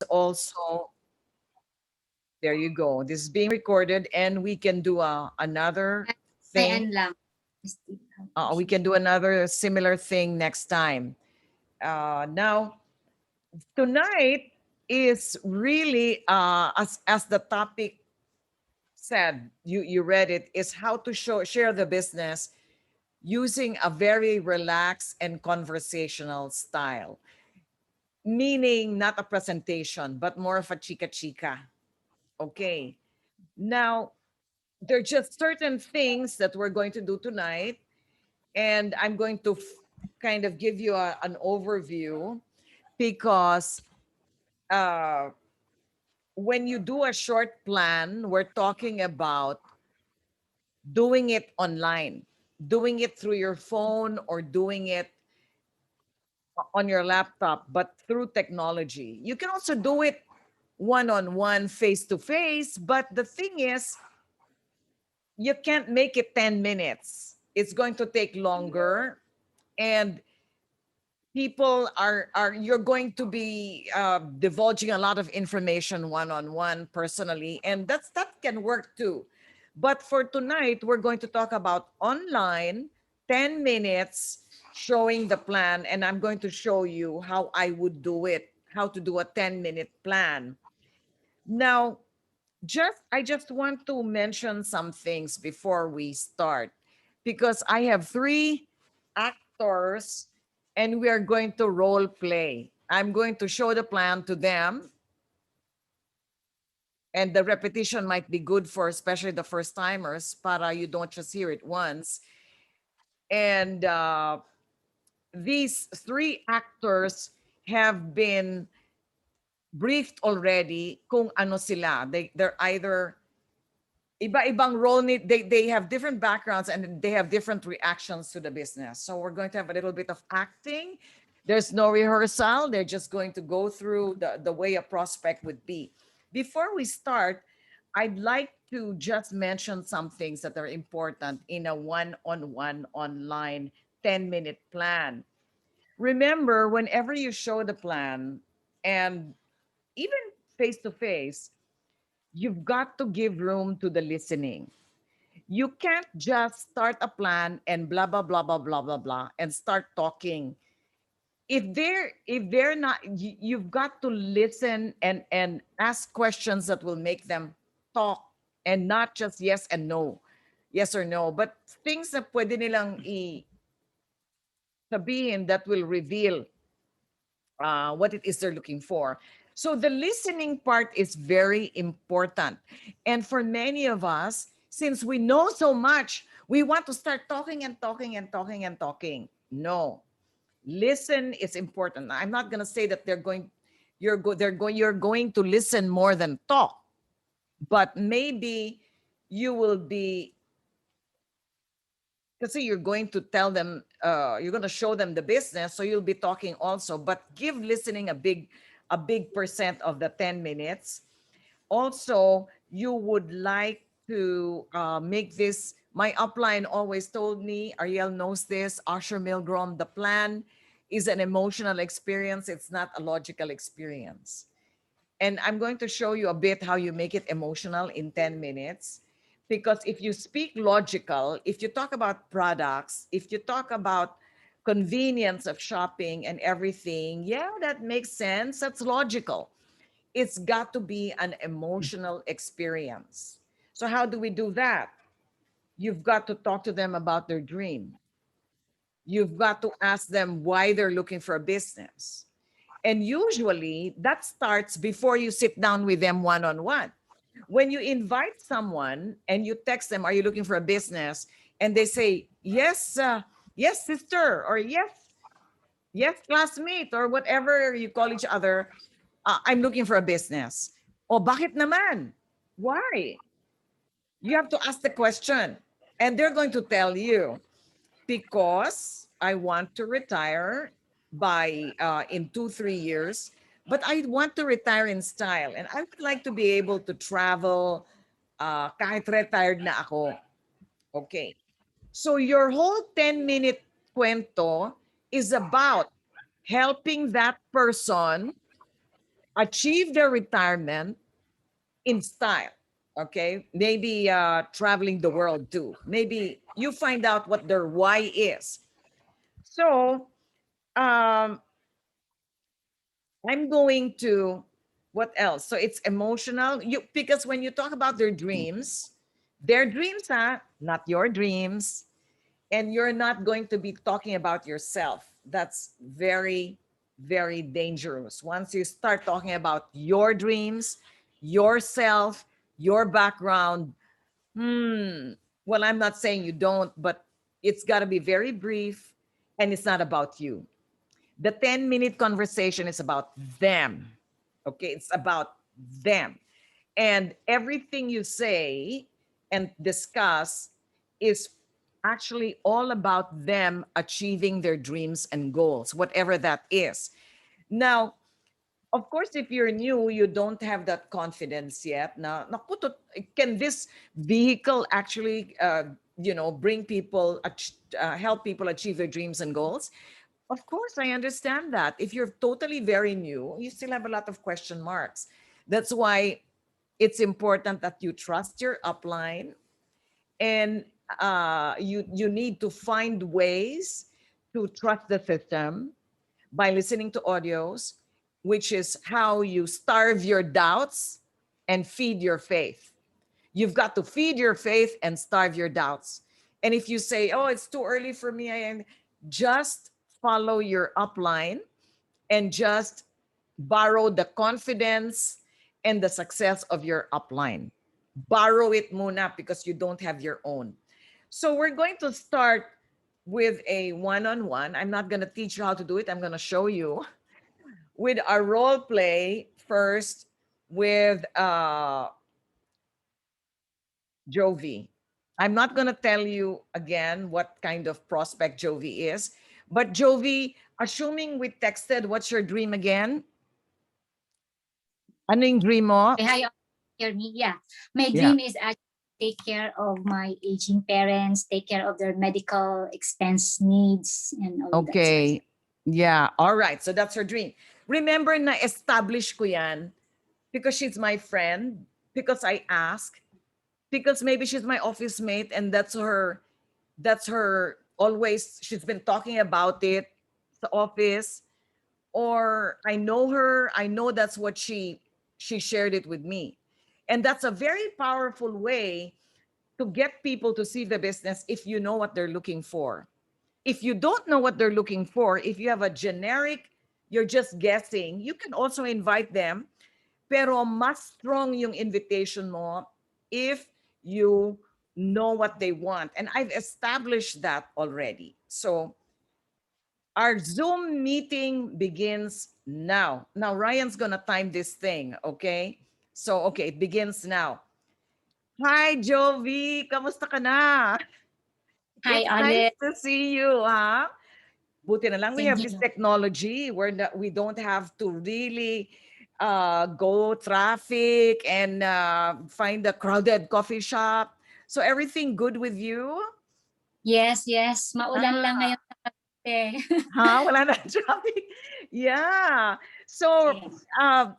also, there you go. This is being recorded, and we can do another Ayan thing. lang. We can do another similar thing next time. Now, tonight is really, as the topic said, you read it, is how to share the business using a very relaxed and conversational style, meaning not a presentation, but more of a chica chica. Okay. Now, there are just certain things that we're going to do tonight, and I'm going to kind of give you an overview because uh, when you do a short plan, we're talking about doing it online, doing it through your phone or doing it on your laptop, but through technology. You can also do it one on one, face to face. But the thing is, you can't make it 10 minutes. It's going to take longer. And people are you're going to be divulging a lot of information one on one personally, and that can work too. But for tonight, we're going to talk about online, 10 minutes, showing the plan, and I'm going to show you how I would do it, how to do a 10-minute plan. Now, I just want to mention some things before we start, because I have three actors and we are going to role play. I'm going to show the plan to them, and the repetition might be good for especially the first timers, para you don't just hear it once. And these three actors have been briefed already kung ano sila. They're either iba-ibang role, they have different backgrounds and they have different reactions to the business. So we're going to have a little bit of acting. There's no rehearsal. They're just going to go through the way a prospect would be. Before we start, I'd like to just mention some things that are important in a one-on-one online 10-minute plan. Remember, whenever you show the plan, and even face to face, you've got to give room to the listening. You can't just start a plan and blah blah blah blah blah blah blah and start talking. If they're not, you've got to listen and ask questions that will make them talk, and not just yes and no, yes or no, but things na pwede nilang sabihin that will reveal what it is they're looking for. So the listening part is very important. And for many of us, since we know so much, we want to start talking and talking and talking and talking. No, listen is important. I'm not going to say that you're going to listen more than talk, but maybe you will be, because you're going to tell them, you're going to show them the business, so you'll be talking also, but give listening a big percent of the 10 minutes. Also, you would like to make this, my upline always told me, Ariel knows this, Asher Milgrom, the plan is an emotional experience, it's not a logical experience. And I'm going to show you a bit how you make it emotional in 10 minutes. Because if you speak logical, if you talk about products, if you talk about convenience of shopping and everything, yeah, that makes sense. That's logical. It's got to be an emotional experience. So, how do we do that? You've got to talk to them about their dream. You've got to ask them why they're looking for a business. And usually that starts before you sit down with them one on one. When you invite someone and you text them, "Are you looking for a business?" And they say, "Yes, yes, sister," or "Yes, yes, classmate," or whatever you call each other. "I'm looking for a business." Oh, bakit naman? Why? You have to ask the question, and they're going to tell you, because I want to retire by in 2 3 years, but I want to retire in style, and I would like to be able to travel kahit retired na ako. Okay. So your whole 10-minute cuento is about helping that person achieve their retirement in style. Okay, maybe traveling the world too. Maybe you find out what their why is. So um, I'm going to, what else? So it's emotional. You, because when you talk about their dreams are not your dreams, and you're not going to be talking about yourself. That's very, very dangerous. Once you start talking about your dreams, yourself, your background, well, I'm not saying you don't, but it's got to be very brief, and it's not about you. The 10-minute conversation is about them. Okay, it's about them. And everything you say and discuss is actually all about them achieving their dreams and goals, whatever that is. Now, of course, if you're new, you don't have that confidence yet. Now, can this vehicle actually, bring people, help people achieve their dreams and goals? Of course, I understand that. If you're totally very new, you still have a lot of question marks. That's why it's important that you trust your upline, and you need to find ways to trust the system by listening to audios, which is how you starve your doubts and feed your faith. You've got to feed your faith and starve your doubts. And if you say, "Oh, it's too early for me," and just follow your upline and just borrow the confidence and the success of your upline. Borrow it muna because you don't have your own. So we're going to start with a one-on-one. I'm not going to teach you how to do it. I'm going to show you with a role play first with Jovi. I'm not going to tell you again what kind of prospect Jovi is, but Jovi, assuming we texted, what's your dream again? Ano yung dream mo? Hi, hear me? Yeah. My Yeah. dream is actually take care of my aging parents, take care of their medical expense needs and all of that. Okay. Yeah. All right. So that's her dream. Remember na establish ko yan because she's my friend, because I ask, because maybe she's my office mate, and that's her always, she's been talking about it sa office, or I know her, I know that's what she shared it with me. And that's a very powerful way to get people to see the business if you know what they're looking for. If you don't know what they're looking for, if you have a generic, you're just guessing, you can also invite them, pero mas strong yung invitation mo if you know what they want. And I've established that already. So our Zoom meeting begins now. Now, Ryan's going to time this thing, okay? So, okay, it begins now. Hi, Jovi. Kamusta ka na? Hi, It's nice Olive. to see you, huh? Buti na lang we Same have this here. technology where we don't have to really go traffic and find a crowded coffee shop. So everything good with you? Yes, yes. Maulan lang Ah, ngayon sa Cavite. huh? Wala na traffic. Yeah. So, Yes.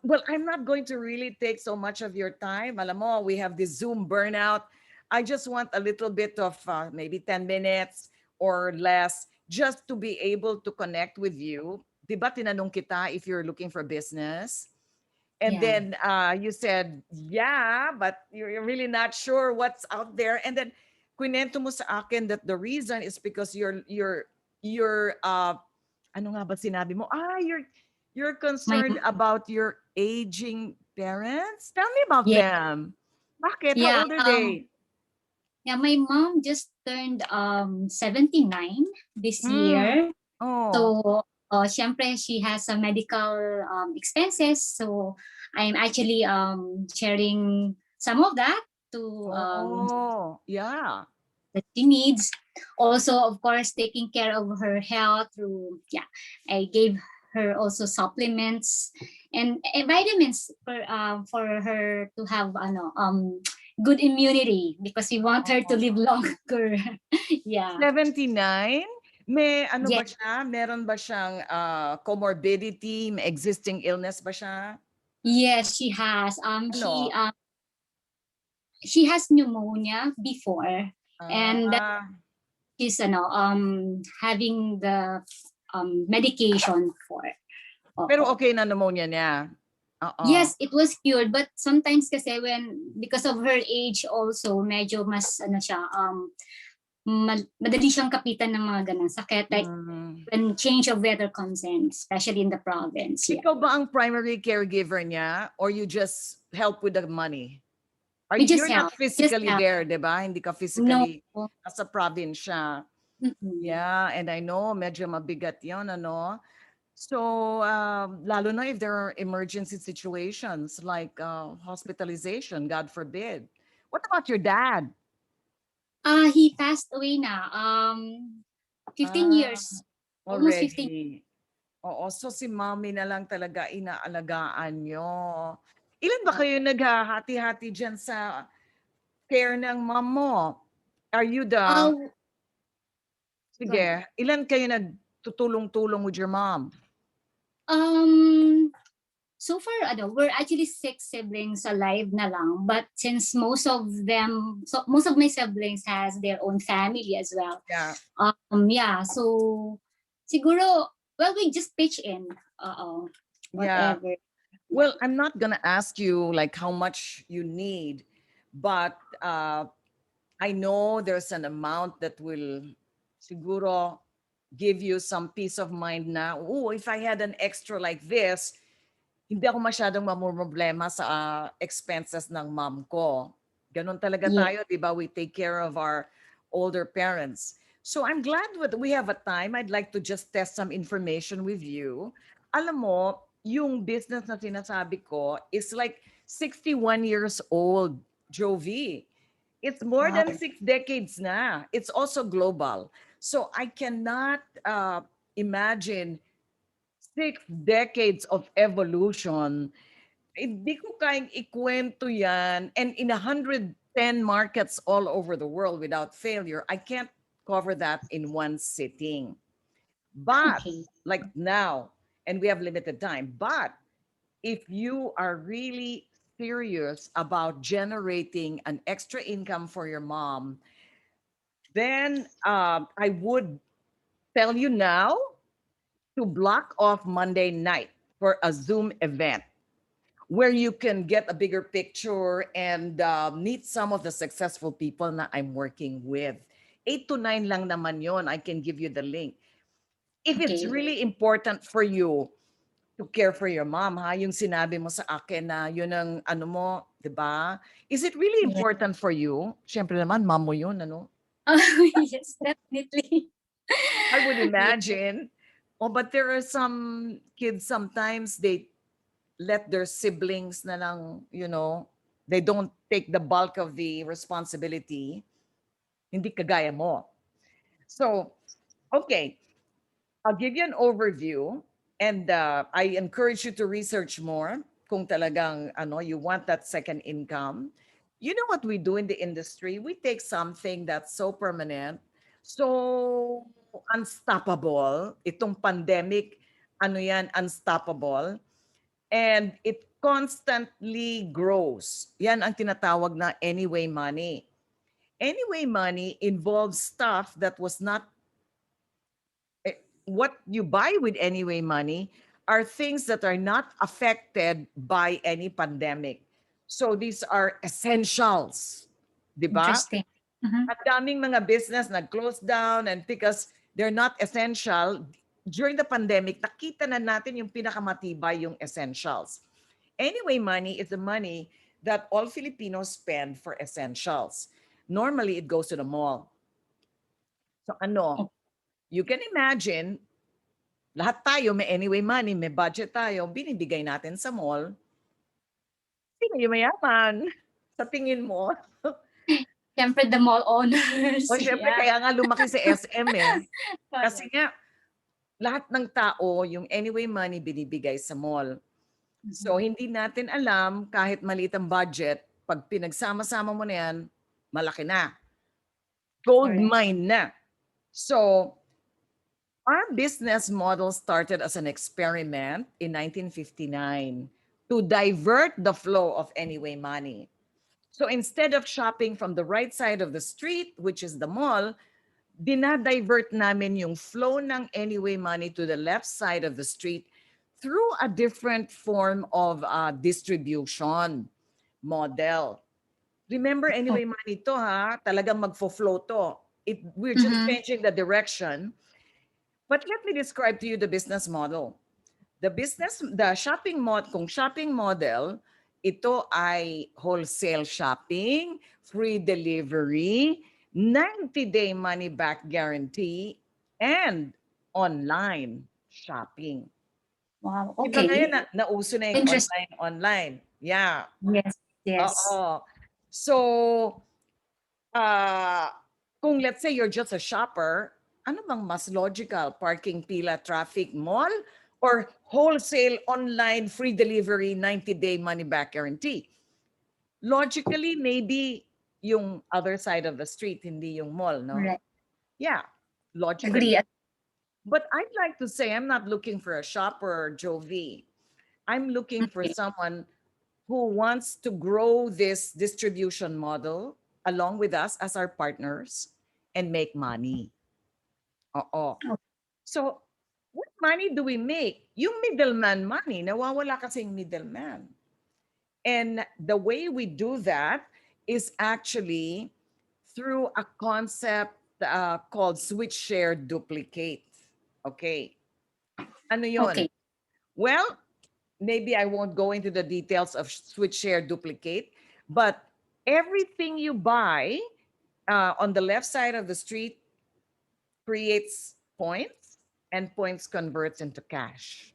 well, I'm not going to really take so much of your time. Alam mo, we have this Zoom burnout. I just want a little bit of maybe 10 minutes or less just to be able to connect with you. Diba tinanong kita if you're looking for business? And Yeah. then you said, yeah, but you're really not sure what's out there. And then kwento mo sa akin that the reason is because you're ano nga ba sinabi mo? You're My concerned about your aging parents? Tell me about yeah, them. Bakit? How yeah. old are they? Yeah, my mom just turned 79 this Mm. year. Oh. So, syempre she has some medical expenses. So, I'm actually sharing some of that to Oh. Yeah. that she needs. Also, of course, taking care of her health through, yeah, I gave her also supplements and vitamins for her to have good immunity because we want her to live Oh. longer. Yeah. 79? May ano Yeah. ba siya? Meron ba siyang comorbidity? May existing illness ba siya? Yes, she has. Ano? She has pneumonia before, and that Ah, is having the medication for. pero Oo. okay na pneumonia niya? Oo. Yes, it was cured, but sometimes kasi when because of her age also medyo mas siya madali siyang kapitan ng mga ganang sakit like Mm. when change of weather comes in, especially in the province. Yeah. Ikaw ba ang primary caregiver niya or you just help with the money? We just You're not help. Just physically help. there, 'di ba? Hindi ka No. physically nasa probinsya. Mm-mm. Yeah, and I know medyo mabigat 'yon, ano? So, lalo na if there are emergency situations like hospitalization, God forbid. What about your dad? He passed away na. 15 Ah, years. Almost 15. already. Oo, so si mommy na lang talaga inaalagaan nyo. Ilan ba kayo naghahati-hati dyan sa care ng mom mo? Are you the, Uh, Go sige, ahead. ilan kayo nagtutulong-tulong with your mom? Um, so far, we're actually 6 siblings alive na lang. But since most of my siblings has their own family as well. Yeah. Yeah. So siguro, well, we just pitch in. Yeah. Whatever. Yeah. Well, I'm not gonna ask you like how much you need, but I know there's an amount that will siguro give you some peace of mind na, oh, if I had an extra like this, hindi ako masyadong mamomroblema sa expenses ng mom ko. Ganon talaga Yeah. tayo, di ba? We take care of our older parents. So I'm glad that we have a time. I'd like to just test some information with you. Alam mo, yung business na sinasabi ko is like 61 years old, Jovi. It's more Wow. than 6 decades na. It's also global. So I cannot imagine 6 decades of evolution. Hindi ko kayang ikwento yan. And in 110 markets all over the world without failure, I can't cover that in one sitting. But Okay. like now, and we have limited time, but if you are really serious about generating an extra income for your mom, then I would tell you now to block off Monday night for a Zoom event where you can get a bigger picture and meet some of the successful people na I'm working with. 8 to 9 lang naman yon. I can give you the link. If it's Okay. really important for you to care for your mom, ha, yung sinabi mo sa akin na yun ang ano mo, di ba? Is it really Yeah. important for you? Siyempre naman, mom mo yun, ano? Yes, definitely. I would Yeah. imagine. Oh, but there are some kids sometimes they let their siblings na lang, they don't take the bulk of the responsibility. Hindi kagaya mo. So, okay, I'll give you an overview and I encourage you to research more kung talagang you want that second income. You know what we do in the industry? We take something that's so permanent, so unstoppable. Itong pandemic, ano yan, unstoppable. And it constantly grows. Yan ang tinatawag na anyway money. Anyway money involves stuff that was not what you buy with anyway money are things that are not affected by any pandemic. So these are essentials, 'di ba? Interesting. Mhm. At daming mga business nag-close down and because they're not essential, during the pandemic, nakita na natin yung pinakamatibay yung essentials. Anyway, money is the money that all Filipinos spend for essentials. Normally, it goes to the mall. So ano, Oh, you can imagine, lahat tayo may anyway money, may budget tayo, binibigay natin sa mall. Sino yung mayaman? Sa tingin mo? Siyempre the mall owners. O syempre, Yeah. kaya nga lumaki si SM eh. Kasi Correct. nga, lahat ng tao, yung anyway money binibigay sa mall. So, Mhm. hindi natin alam, kahit maliit ang budget, pag pinagsama-sama mo na yan, malaki na. Gold Correct. mine na. So, our business model started as an experiment in 1959 to divert the flow of anyway money. So instead of shopping from the right side of the street, which is the mall, dinadivert namin yung flow ng anyway money to the left side of the street through a different form of distribution model. Remember, Oh, anyway money to ha, talagang magfo-flow to. We're just mm-hmm. changing the direction. But let me describe to you the business model. The shopping mod, kung shopping model, ito ay wholesale shopping, free delivery, 90-day money back guarantee, and online shopping. Wow. Diba ngayon Okay. nauso na yung Interesting. online? Yeah. Yes. Yes. Oo. So, uh, kung let's say you're just a shopper, ano bang mas logical? Parking pila, traffic, mall, or wholesale online free delivery 90-day money back guarantee? Logically, maybe yung other side of the street, hindi yung mall, no? Right. Yeah, logically. Agree. But I'd like to say I'm not looking for a shopper, Jovi. I'm looking for Okay. someone who wants to grow this distribution model along with us as our partners and make money. Oo. Oh, So, what money do we make? Yung middleman money, nawawala kasing middleman. And the way we do that is actually through a concept called switch share duplicate. Okay. Ano yon? okay. Well, maybe I won't go into the details of switch share duplicate, but everything you buy on the left side of the street creates points and points converts into cash.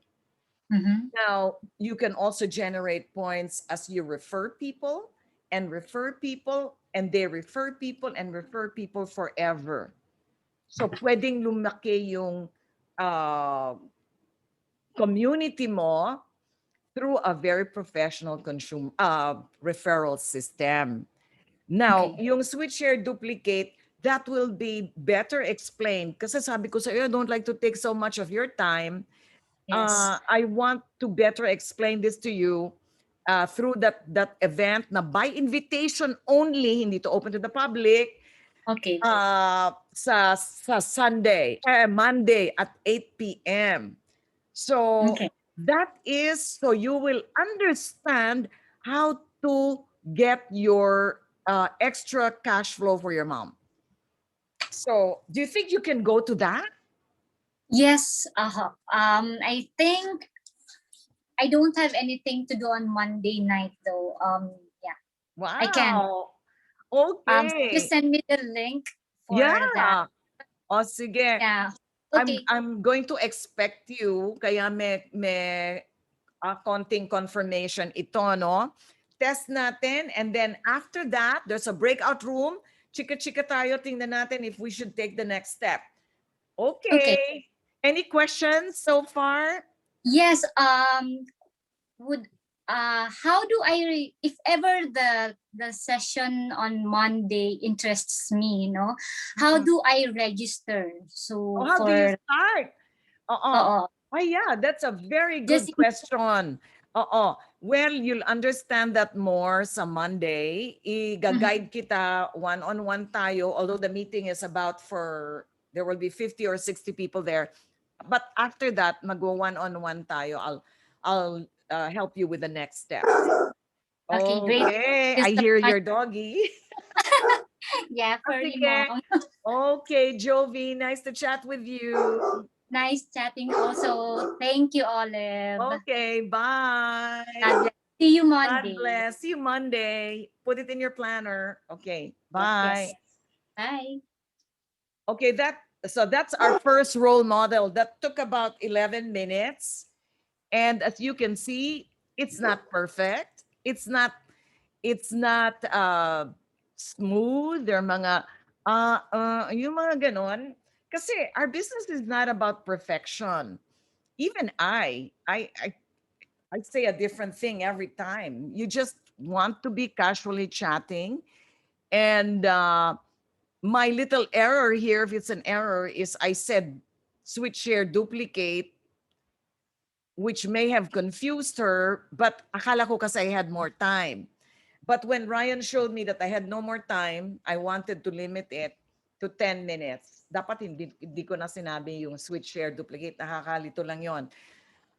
Mm-hmm. Now, you can also generate points as you refer people and refer people and they refer people and refer people forever. So pwedeng lumaki yung uh, community mo through a very professional referral system. Now, Okay. yung switch share duplicate, that will be better explained. Kasi sabi ko sa iyo, I don't like to take so much of your time. Yes. I want to better explain this to you through that event na by invitation only, hindi to open to the public, Okay. sa Monday at 8 p.m. So Okay. that is so you will understand how to get your extra cash flow for your mom. So do you think you can go to that? Yes. I think I don't have anything to do on Monday night though. Yeah, I can. Wow. Just Okay. send me the link for that. Yeah. O sige. Yeah. I'm Okay. I'm going to expect you kaya may konting confirmation ito, no? Test natin and then after that, there's a breakout room. Chika-chika tayo, tingnan natin if we should take the next step. Okay. Okay. Any questions so far? Yes. Would how do if ever the session on Monday interests me, how Mhm. do I register? Oh, So how do you for start? Oo. uh Oh, yeah, that's a very just good question. Oo. Well, you'll understand that more sa Monday. Mhm. I-guide kita one-on-one tayo, although the meeting is there will be 50 or 60 people there. But after that, one-on-one tayo. I'll help you with the next steps. Okay, great. Okay, Just I hear your doggy. yeah, Ah, furry sige. mom. Okay, Jovi, nice to chat with you. Nice chatting also. Thank you, Olive. Okay, God bye. bless. See you God Monday. bless. See you Monday. Put it in your planner. Okay, Yes. bye. Bye. Okay, that's our first role model. That took about 11 minutes. And as you can see, it's not perfect. It's not smooth. There are mga yung mga ganon. Kasi our business is not about perfection. Even I say a different thing every time. You just want to be casually chatting. And my little error here, if it's an error, is I said switch share duplicate which may have confused her, but akala ko kasi I had more time. But when Ryan showed me that I had no more time, I wanted to limit it to 10 minutes. Dapat hindi ko na sinabi yung switch, share, duplicate. Nakakalito lang yon.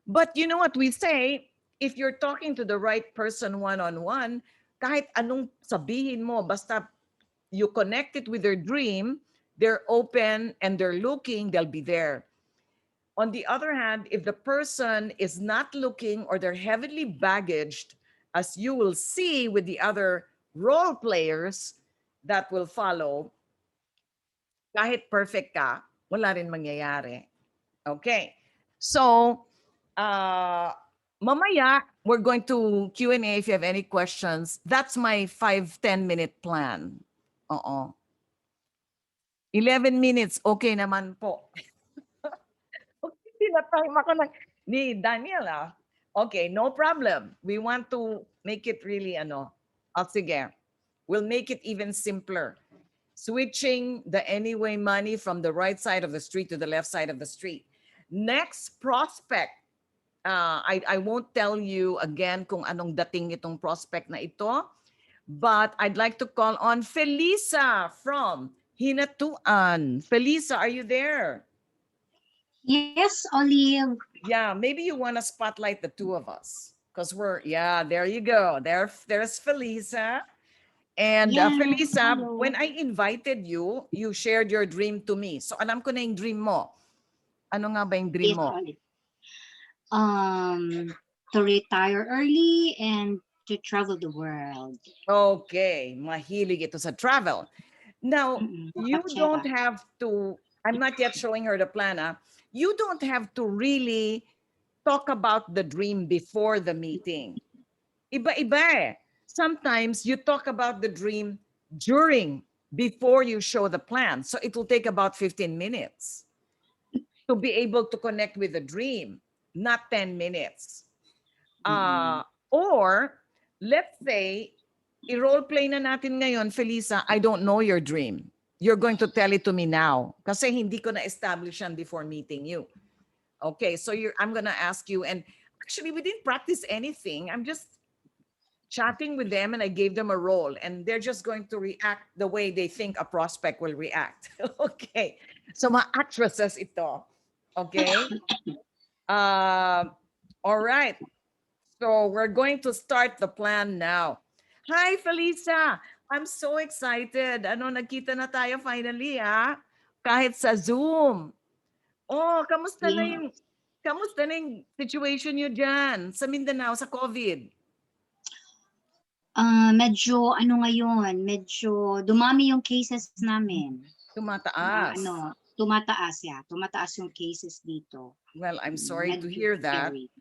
But you know what we say? If you're talking to the right person one-on-one, kahit anong sabihin mo, basta you connect it with their dream, they're open and they're looking, they'll be there. On the other hand, if the person is not looking or they're heavily baggaged, as you will see with the other role players that will follow, kahit perfect ka, wala rin mangyayari. Okay. So, mamaya, we're going to Q&A if you have any questions. That's my 5-10 minute plan. Oo. 11 minutes, okay naman po. Tinatime ako ni Daniel Okay, no problem. We want to make it really sige. We'll make it even simpler. Switching the anyway money from the right side of the street to the left side of the street. Next prospect. I won't tell you again kung anong dating itong prospect na ito, but I'd like to call on Felisa from Hinatuan. Felisa, are you there? Yes, Olive. Yeah, maybe you want to spotlight the two of us because there you go. There's Felisa. And Yes, Felisa, when hello. I invited you, you shared your dream to me. So alam ko na yung dream mo. Ano nga ba yung dream Yes, mo? Olive. To retire early and to travel the world. Okay, mahilig ito sa travel. Now, you don't Kapchera. have to, I'm not yet showing her the plan. You don't have to really talk about the dream before the meeting. Iba-iba eh. Sometimes you talk about the dream before you show the plan. So it will take about 15 minutes to be able to connect with the dream, not 10 minutes. Or let's say, i-role play na natin ngayon, Felisa, I don't know your dream. You're going to tell it to me now. Kasi hindi ko na-establish yan before meeting you. Okay, so I'm gonna ask you, and actually we didn't practice anything. I'm just chatting with them and I gave them a role and they're just going to react the way they think a prospect will react. Okay. So mga actresses ito. Okay. All right. So we're going to start the plan now. Hi, Felisa. I'm so excited. Nagkita na tayo finally, kahit sa Zoom. Oh, Yeah. kamusta na yung situation nyo dyan sa Mindanao, sa COVID? Medyo ano ngayon, medyo dumami yung cases namin. Tumataas. Tumataas ya. Tumataas yung cases dito. Well, I'm sorry to Medyo hear that. scary.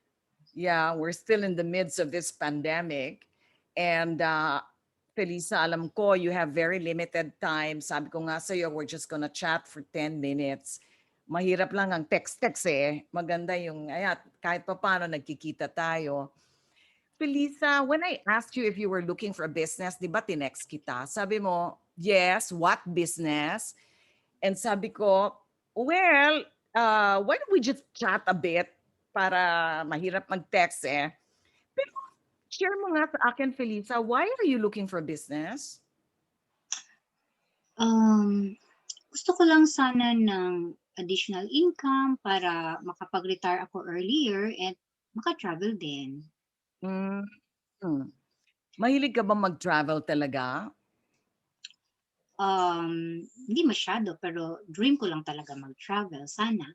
Yeah, we're still in the midst of this pandemic. And Felisa, alam ko you have very limited time. Sabi ko nga sa'yo, we're just gonna chat for 10 minutes. Mahirap lang ang text-text eh. Maganda yung, kahit pa paano nagkikita tayo. Felisa, when I asked you if you were looking for a business, di ba tinext kita? Sabi mo, yes, what business? And sabi ko, well, why don't we just chat a bit para mahirap mag-text eh. Pero share mo nga sa akin, Felisa, why are you looking for business? Gusto ko lang sana ng additional income para makapag-retire ako earlier and maka-travel din. Mm. Mahilig ka ba mag-travel talaga? Hindi masyado, pero dream ko lang talaga mag-travel sana.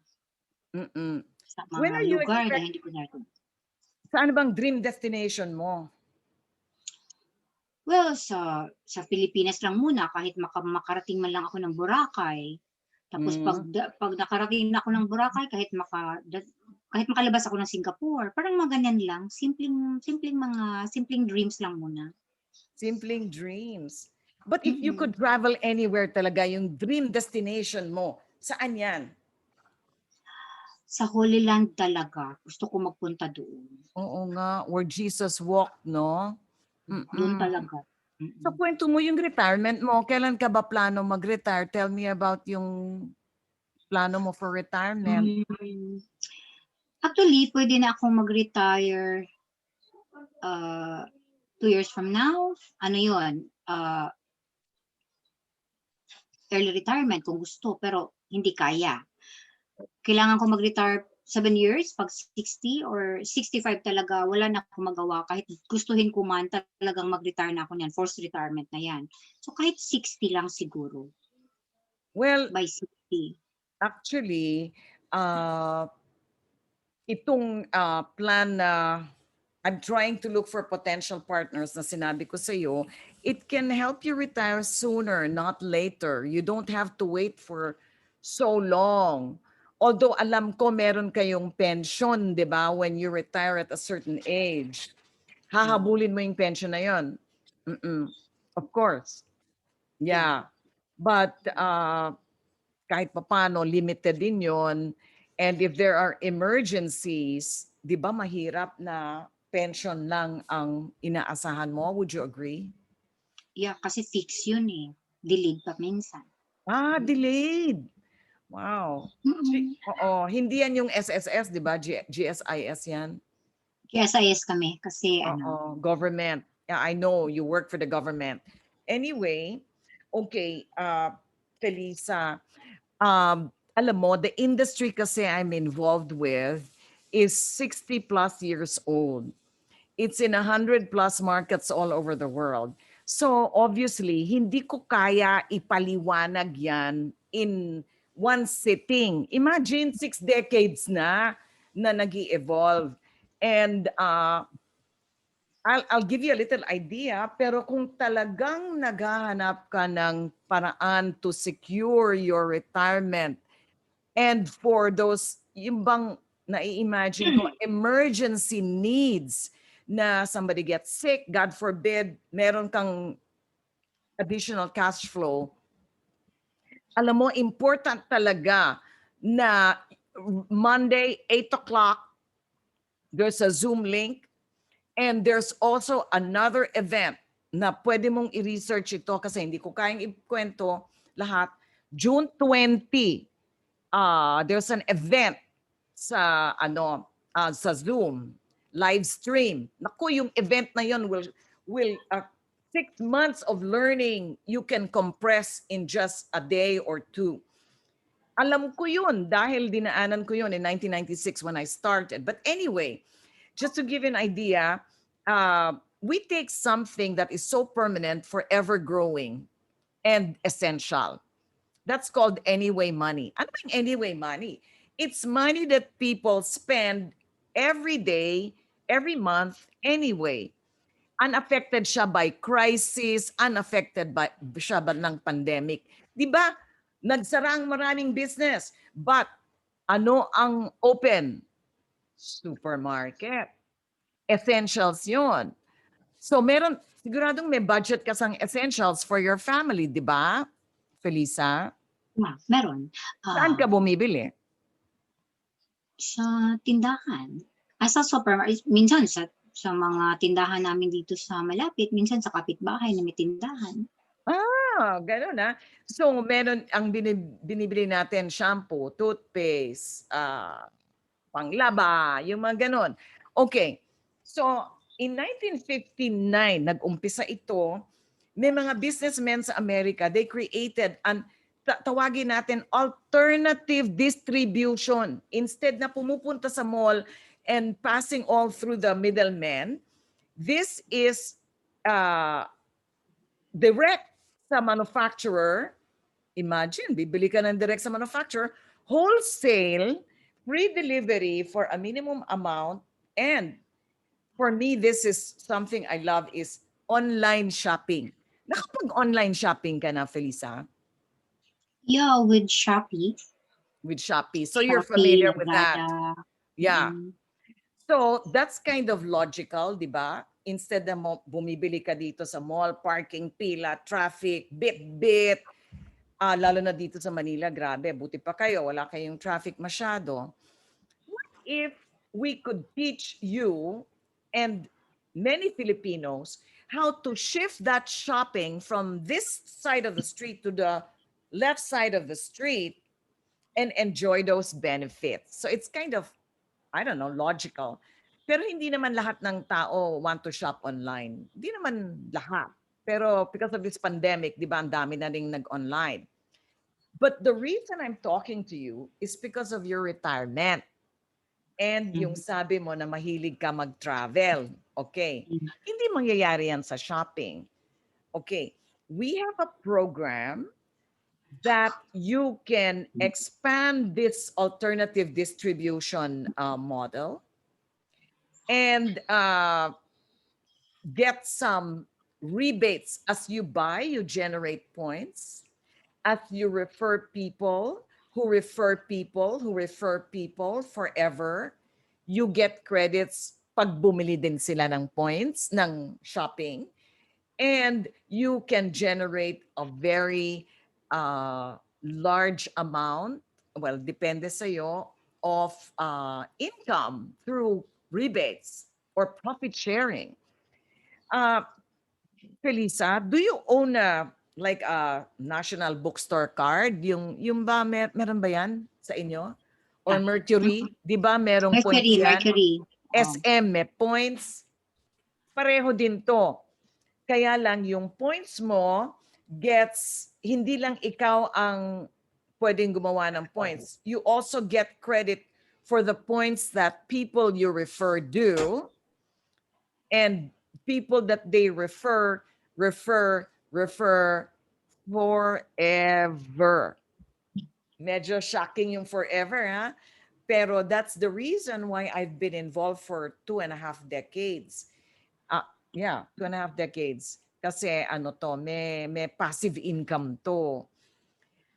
Sa When mga are you lugar na hindi ko narito. Saan bang dream destination mo? Well, sa Pilipinas lang muna, kahit makarating man lang ako ng Boracay. Tapos pag nakarating na ako ng Boracay, kahit makalabas ako ng Singapore, parang mga ganyan lang, simpleng dreams lang muna. Simpleng dreams. But if you could travel anywhere talaga, yung dream destination mo, saan yan? Sa Holy Land talaga. Gusto ko magpunta doon. Oo nga, where Jesus walked, no? Doon talaga. So kwento mo yung retirement mo. Kailan ka ba plano mag-retire? Tell me about yung plano mo for retirement. Actually, pwede na akong mag-retire uh, 2 years from now. Ano yun? Early retirement kung gusto, pero hindi kaya. Kailangan ko mag-retire 7 years, pag 60 or 65 talaga, wala na akong magawa. Kahit gustuhin ko man, talagang mag-retire na ako niyan. Forced retirement na yan. So kahit 60 lang siguro, Well, by 60. actually, uh, itong plan na I'm trying to look for potential partners na sinabi ko sa iyo, it can help you retire sooner, not later. You don't have to wait for so long. Although alam ko meron kayong pension, di ba, when you retire at a certain age. Hahabulin mo yung pension na yon. Mm-mm. Of course. Yeah. Yeah. But kahit papano, limited din yon. And if there are emergencies, di ba mahirap na pension lang ang inaasahan mo? Would you agree? Yeah, kasi fix yun eh. Delayed pa minsan. Ah, delayed. Wow. Mm-mm. Oo, hindi yan yung SSS, di ba? GSIS yan. KSIS kami kasi ano, Oo, government. Yeah, I know you work for the government. Anyway, okay, Felisa, alam mo, the industry kasi I'm involved with is 60 plus years old. It's in 100 plus markets all over the world. So obviously, hindi ko kaya ipaliwanag yan in one sitting. Imagine 6 decades na nag evolve. And I'll give you a little idea, pero kung talagang naghahanap ka ng paraan to secure your retirement and for those, yung bang nai-imagine ko, emergency needs na somebody gets sick, God forbid, meron kang additional cash flow, alam mo, important talaga na Monday, 8 o'clock, there's a Zoom link. And there's also another event na pwede mong i-research ito kasi hindi ko kayang ikwento lahat. June 20, there's an event sa Zoom live stream. Naku, yung event na yon will 6 months of learning you can compress in just a day or two. Alam ko yun dahil dinaanan ko yun in 1996 when I started. But anyway, just to give you an idea, we take something that is so permanent, forever growing, and essential. That's called anyway money. Ano ba yung anyway money? It's money that people spend every day, every month, anyway. Unaffected siya by crisis, unaffected by siya ba ng pandemic. Di ba? Nagsara ang maraming business. But ano ang open? Supermarket. Essentials yon. So meron, siguradong may budget ka sang essentials for your family, di ba, Felisa? meron. Saan ka bumibili? Sa tindahan. Sa supermarket, minsan sa mga tindahan namin dito sa malapit, minsan sa kapitbahay na may tindahan. Gano'n na. So meron ang binibili natin shampoo, toothpaste, panglaba, yung mga gano'n. Okay. So in 1959, nag-umpisa ito. May mga businessmen sa Amerika, they created an tawagin natin alternative distribution. Instead na pumupunta sa mall and passing all through the middlemen, this is direct sa manufacturer. Imagine, bibili ka ng direct sa manufacturer, wholesale, free delivery for a minimum amount, and for me, this is something I love is online shopping. Nakapag-online shopping ka na, Felisa? Yeah, with Shopee. With Shopee. So you're Shopee, familiar with that. Lazada. Yeah. Mm. So that's kind of logical, di ba? Instead na bumibili ka dito sa mall, parking, pila, traffic, bit-bit, lalo na dito sa Manila, grabe, buti pa kayo, wala kayong traffic masyado. What if we could teach you and many Filipinos how to shift that shopping from this side of the street to the left side of the street and enjoy those benefits? So it's kind of I don't know, logical. Pero hindi naman lahat ng tao want to shop online. Hindi naman lahat. Pero because of this pandemic, di ba, ang dami na ring nag-online. But the reason I'm talking to you is because of your retirement. And yung Mhm. sabi mo na mahilig ka mag-travel. Okay. Mhm. Hindi mangyayari yan sa shopping. Okay. We have a program that you can expand this alternative distribution model and get some rebates as you buy, you generate points. As you refer people who refer people who refer people forever, you get credits pag bumili din sila ng points ng shopping. And you can generate a very large amount, well, depende sa'yo, of income through rebates or profit sharing. Uh, Felisa, do you own like a national bookstore card? Yung ba meron ba 'yan sa inyo? Or Ah, Mercury, 'di ba merong points Mercury, 'yan? Mercury. SM may points. Pareho din 'to. Kaya lang yung points mo gets hindi lang ikaw ang pwedeng gumawa ng points. You also get credit for the points that people you refer do and people that they refer forever. Medyo shocking yung forever, ha? Pero that's the reason why I've been involved for 2.5 decades. Yeah, 2.5 decades. Kasi ano to, may passive income to.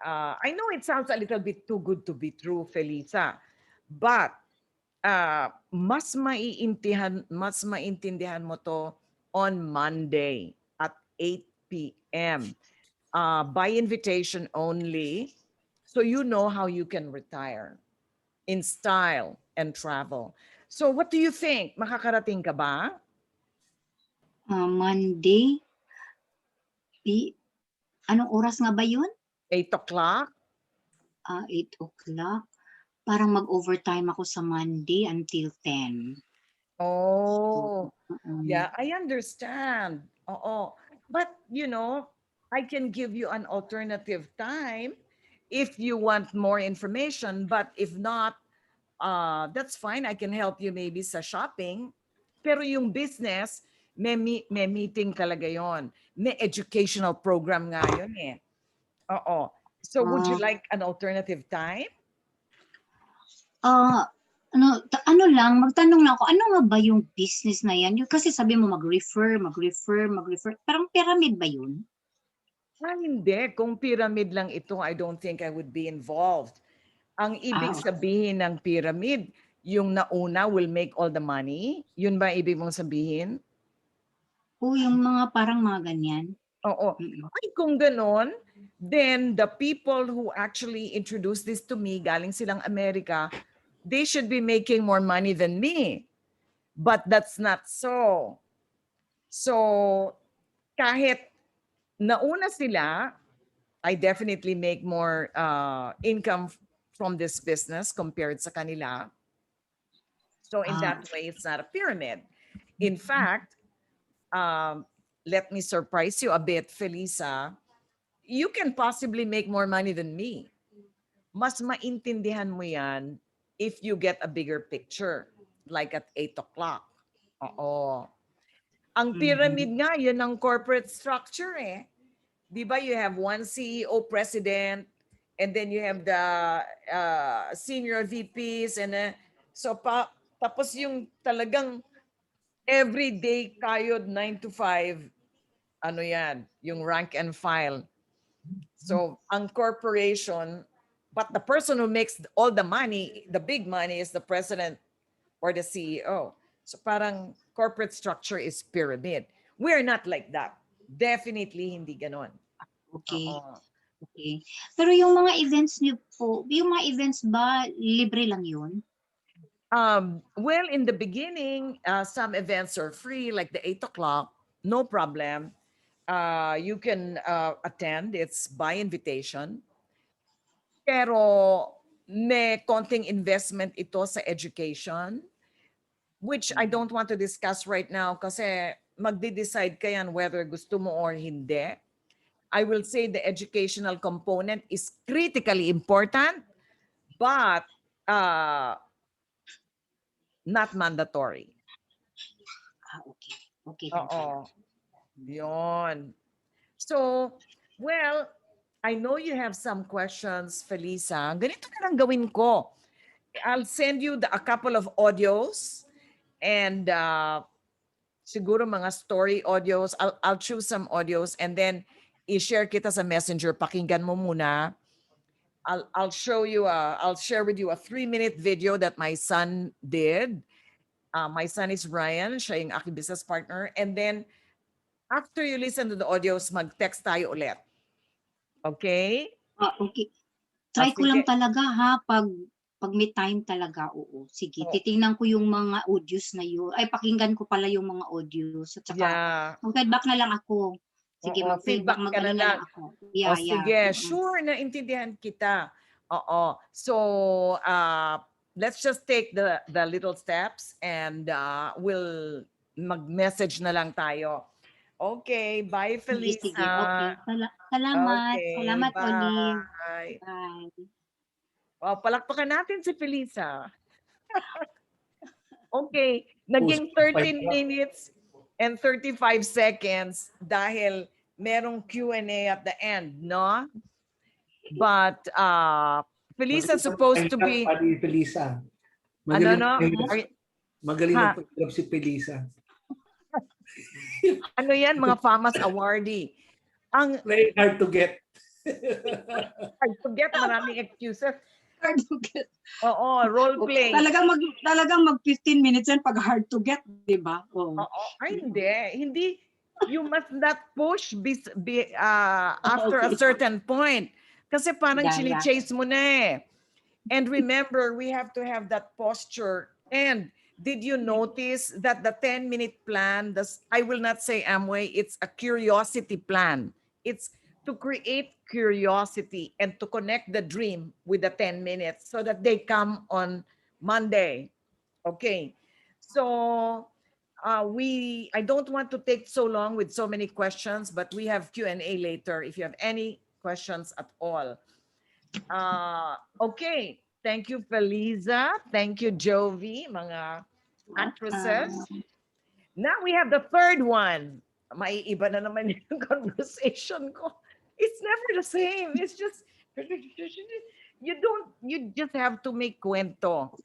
I know it sounds a little bit too good to be true, Felisa. But mas maintindihan mo to on Monday at 8 p.m. By invitation only, so you know how you can retire in style and travel. So what do you think? Makakarating ka ba? Monday, anong oras nga ba yun? 8 o'clock? 8 o'clock. Parang mag-overtime ako sa Monday until 10. So, Oh, yeah, I understand. Oo. But, I can give you an alternative time if you want more information. But if not, that's fine. I can help you maybe sa shopping. Pero yung business, may meeting talaga yon. May educational program nga yun eh. Oo. So would you ah, like an alternative time? ah, ano lang, magtanong lang ako, ano nga ba yung business na yan? Yung, kasi sabi mo mag-refer. Parang pyramid ba yun? Hindi. Kung pyramid lang ito, I don't think I would be involved. Ang ibig Ah, sabihin ng pyramid, yung nauna will make all the money? Yun ba ibig mong sabihin? yung mga parang mga ganyan. Oo. Mm-mm. Ay, kung ganon, then the people who actually introduced this to me, galing silang Amerika, they should be making more money than me. But that's not so. So, kahit nauna sila, I definitely make more income from this business compared sa kanila. So in Ah, that way, it's not a pyramid. In fact, um, let me surprise you a bit, Felisa. You can possibly make more money than me. Mas maintindihan mo yan if you get a bigger picture, like at 8 o'clock. Oo. Ang pyramid mhm. nga, yun ang corporate structure eh. Di ba you have one CEO, president, and then you have the senior VPs, and tapos yung talagang everyday kayod 9 to 5, ano yan, yung rank and file. So, ang corporation, but the person who makes all the money, the big money, is the president or the CEO. So, parang corporate structure is pyramid. We're not like that. Definitely hindi ganon. Okay, Oo. okay. Pero yung mga events niyo po, yung mga events ba libre lang yun? Well, in the beginning, some events are free, like the 8 o'clock, no problem. You can attend, it's by invitation. Pero may konting investment ito sa education, which I don't want to discuss right now kasi magde-decide ka yan whether gusto mo or hindi. I will say the educational component is critically important, but not mandatory. Okay. Okay lang pala. Oo. Yun. So, well, I know you have some questions, Felisa. Ganito na lang gawin ko. I'll send you a couple of audios and siguro mga story audios. I'll choose some audios and then i-share kita sa Messenger. Pakinggan mo muna. I'll show you I'll share with you a 3-minute video that my son did. My son is Ryan, siya yung aking business partner. And then after you listen to the audios, mag-text tayo ulit. Okay? Okay. Try ko lang sige. talaga ha, pag may time talaga, oo. Sige, Oo. titingnan ko yung mga audios na yun. Ay, pakinggan ko pala yung mga audios. At saka, Yeah. mag-feedback na lang ako. Sige, Oo, feedback mag-feedback, ka na mag-ano na lang. lang ako. Yeah, O yeah. sige, sure, naintindihan kita. Oo. So, let's just take the little steps and we'll mag-message na lang tayo. Okay, bye Sige, sige. Felisa. Okay. Salamat. Okay, Salamat, Olive. bye. Bye. Oh, palakpakan natin si Felisa. Okay, naging 13 minutes and 35 seconds dahil merong Q&A at the end, no? But Felisa supposed to be Felisa. ano no? Magaling Ha? magpag si Felisa. Ano yan, mga FAMAS awardee. Ang Very hard to get. I forget, maraming excuses. Hard to get. Oo, role play. Talagang mag 15 minutes yan pag hard to get, di ba? Oo. Oo, ay hindi. You must not push after a Okay. certain point. Kasi parang Yeah, yeah. chini-chase mo na eh. And remember, we have to have that posture. And did you notice that the 10-minute plan, I will not say Amway, it's a curiosity plan. It's to create curiosity and to connect the dream with the 10 minutes so that they come on Monday. Okay. So I don't want to take so long with so many questions, but we have Q&A later if you have any questions at all. Okay. Thank you, Feliza. Thank you, Jovi, mga actresses. Now we have the third one. May iba na naman yung conversation ko. It's never the same. It's just, you just have to make kwento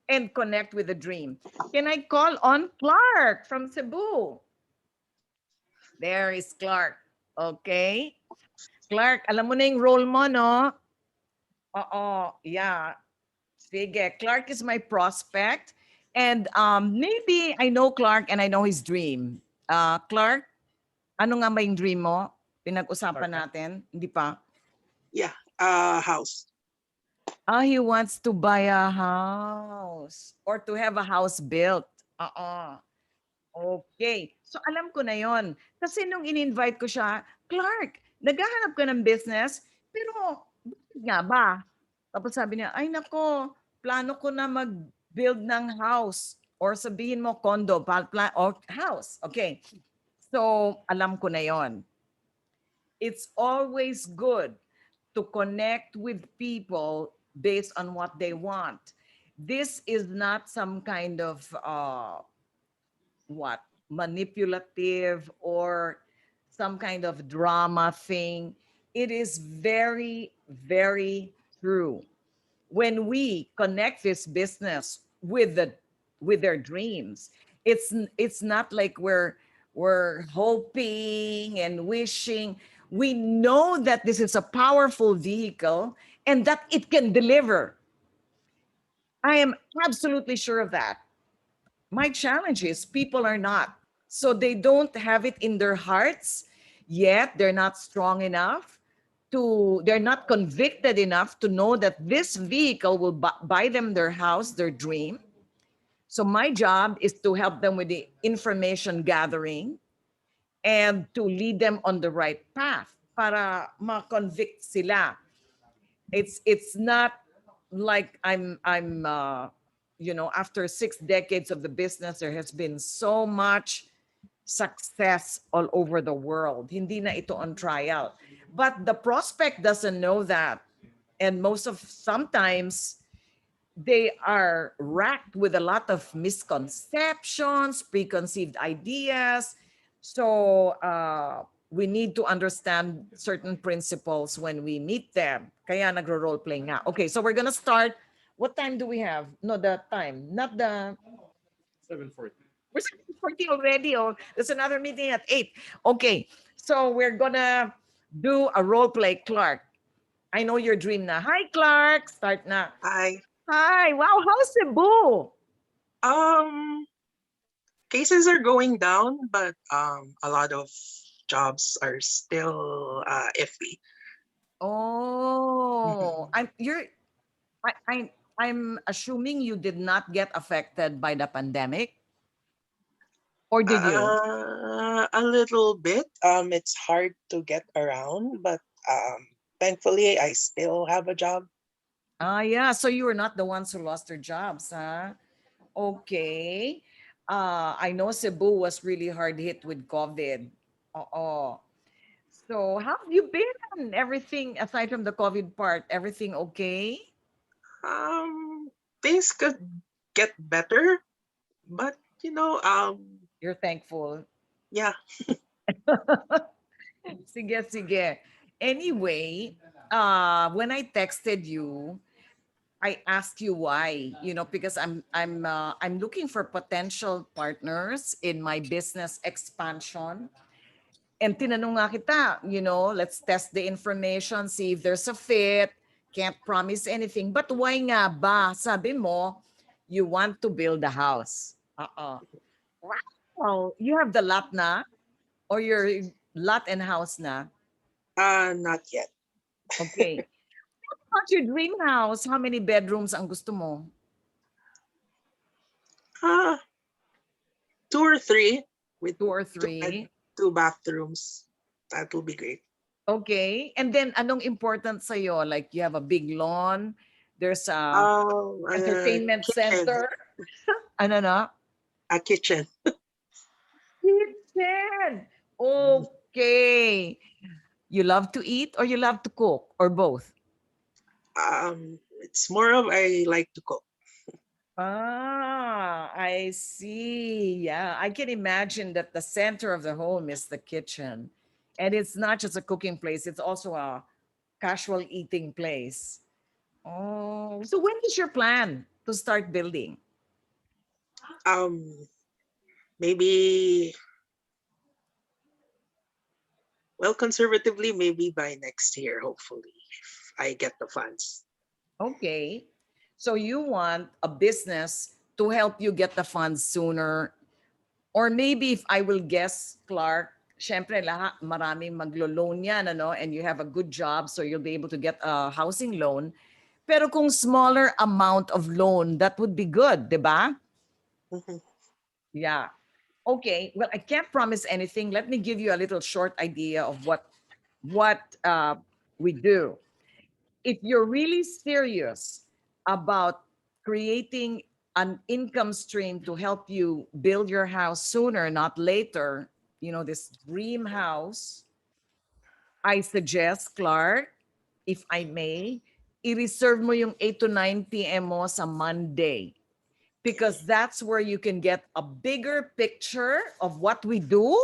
and connect with the dream. Can I call on Clark from Cebu? There is Clark. Okay. Clark, alam mo na yung role mo, no? Oo, yeah. Sige, Clark is my prospect. And maybe I know Clark and I know his dream. Clark, ano nga ba yung dream mo? Pinag-usapan natin, hindi pa? Yeah, house. He wants to buy a house or to have a house built. Okay. So alam ko na yon. Kasi nung in-invite ko siya, Clark, naghahanap ka ng business, pero bakit nga ba? Tapos sabi niya, ay nako, plano ko na mag-build ng house or sabihin mo condo or house. Okay. So alam ko na yon. It's always good to connect with people based on what they want. This is not some kind of manipulative or some kind of drama thing. It is very, very true. When we connect this business with their dreams, it's not like we're hoping and wishing. We know that this is a powerful vehicle and that it can deliver. I am absolutely sure of that. My challenge is people are not. So they don't have it in their hearts yet. They're not strong enough they're not convicted enough to know that this vehicle will buy them their house, their dream. So my job is to help them with the information gathering and to lead them on the right path para ma-convict sila. It's not like after 6 decades of the business, there has been so much success all over the world. Hindi na ito on trial. But the prospect doesn't know that. And sometimes they are racked with a lot of misconceptions, preconceived ideas. So we need to understand certain principles when we meet them. Kaya nagro-role play nga. Okay, so we're gonna start. What time do we have? No, the time, not the 7:40. we're 7:40 already. Oh, there's another meeting at 8. Okay, so we're gonna do a role play, Clark. I know your dream na. Hi, Clark. Start na. Hi. Hi. Wow, how's Cebu? Um, Cases are going down, but a lot of jobs are still iffy. Oh, I, I, I'm assuming you did not get affected by the pandemic, or did you? A little bit. It's hard to get around, but thankfully I still have a job. Yeah. So you were not the ones who lost their jobs, huh? Okay. I know Cebu was really hard hit with COVID. Oh. So how have you been? Everything aside from the COVID part, everything okay? Um, Things could get better, but You're thankful. yeah. Sige, sige. Anyway, when I texted you, I asked you why, because I'm looking for potential partners in my business expansion. And tinanong nga kita, let's test the information, see if there's a fit. Can't promise anything. But why nga ba? Sabi mo, you want to build a house. Wow. You have the lot na? Or your lot and house na? Not yet. Okay. What's your dream house? How many bedrooms ang gusto mo? Uh, Two or three with Two or two bed, three? two bathrooms. That will be great. Okay. And then anong important sa'yo? Like you have a big lawn, there's a A entertainment kitchen, center. Ano na? a kitchen. Kitchen. Okay. You love to eat or you love to cook or both? It's more of I like to cook. I see. Yeah, I can imagine that the center of the home is the kitchen. And it's not just a cooking place, it's also a casual eating place. Oh, so when is your plan to start building? Um, Maybe, well, conservatively, maybe by next year, hopefully, if I get the funds. Okay. So you want a business to help you get the funds sooner. Or maybe if I will guess, Clark, syempre lahat, maraming maglo-loan yan, ano? And you have a good job, so you'll be able to get a housing loan. Pero kung smaller amount of loan, that would be good, di ba? Mhm. Yeah. Okay. Well, I can't promise anything. Let me give you a little short idea of what we do. If you're really serious about creating an income stream to help you build your house sooner, not later, this dream house, I suggest, Clark, if I may, i-reserve mo yung 8 to 9 p.m. mo sa Monday because that's where you can get a bigger picture of what we do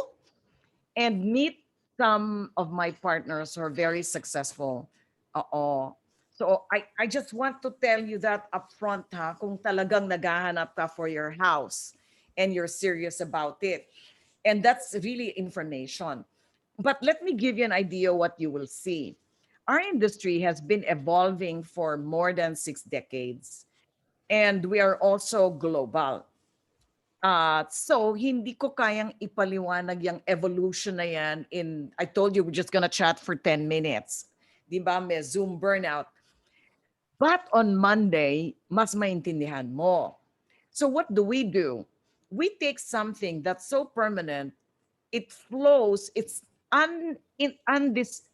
and meet some of my partners who are very successful. Oo. So I just want to tell you that upfront ha, kung talagang naghahanap ka for your house and you're serious about it. And that's really information. But let me give you an idea what you will see. Our industry has been evolving for more than 6 decades. And we are also global. So hindi ko kayang ipaliwanag yung evolution na yan I told you we're just gonna chat for 10 minutes. Di ba? May Zoom burnout. But on Monday, mas maintindihan mo. So what do? We take something that's so permanent, it flows, it's